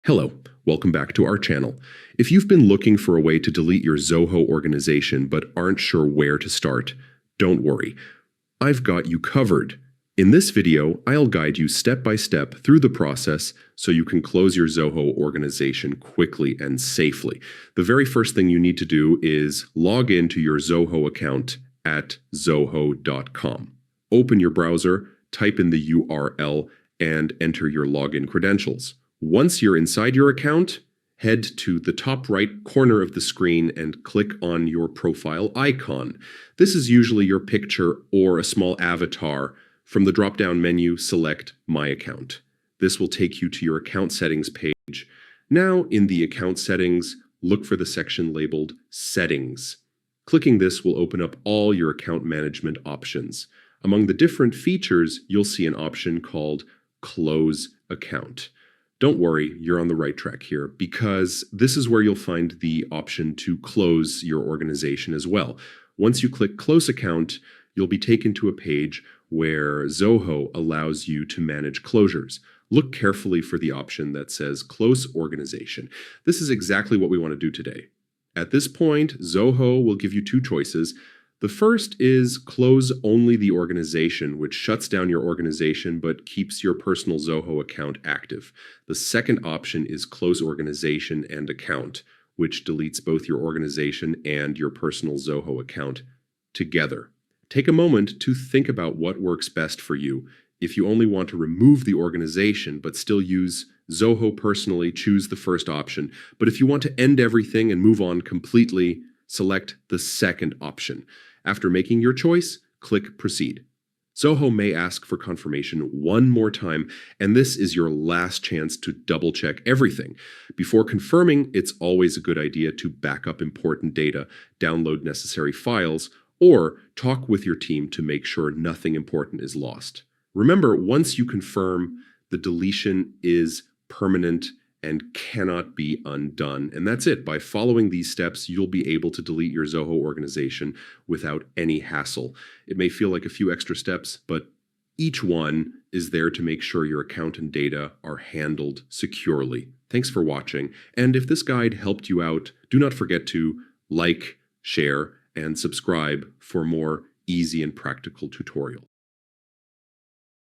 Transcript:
Hello, welcome back to our channel. If you've been looking for a way to delete your Zoho organization but aren't sure where to start, don't worry. I've got you covered. In this video, I'll guide you step by step through the process so you can close your Zoho organization quickly and safely. The very first thing you need to do is log into your Zoho account at zoho.com. Open your browser, type in the URL, and enter your login credentials. Once you're inside your account, head to the top right corner of the screen and click on your profile icon. This is usually your picture or a small avatar. From the drop-down menu, select My Account. This will take you to your account settings page. Now, in the account settings, look for the section labeled Settings. Clicking this will open up all your account management options. Among the different features, you'll see an option called Close Account. Don't worry, you're on the right track here, because this is where you'll find the option to close your organization as well. Once you click Close Account, you'll be taken to a page where Zoho allows you to manage closures. Look carefully for the option that says Close Organization. This is exactly what we want to do today. At this point, Zoho will give you two choices. The first is close only the organization, which shuts down your organization but keeps your personal Zoho account active. The second option is close organization and account, which deletes both your organization and your personal Zoho account together. Take a moment to think about what works best for you. If you only want to remove the organization but still use Zoho personally, choose the first option. But if you want to end everything and move on completely, select the second option. After making your choice, click Proceed. Zoho may ask for confirmation one more time, and this is your last chance to double-check everything. Before confirming, it's always a good idea to back up important data, download necessary files, or talk with your team to make sure nothing important is lost. Remember, once you confirm, the deletion is permanent and cannot be undone. And that's it. By following these steps, you'll be able to delete your Zoho organization without any hassle. It may feel like a few extra steps, but each one is there to make sure your account and data are handled securely. Thanks for watching. And if this guide helped you out, do not forget to like, share, and subscribe for more easy and practical tutorials.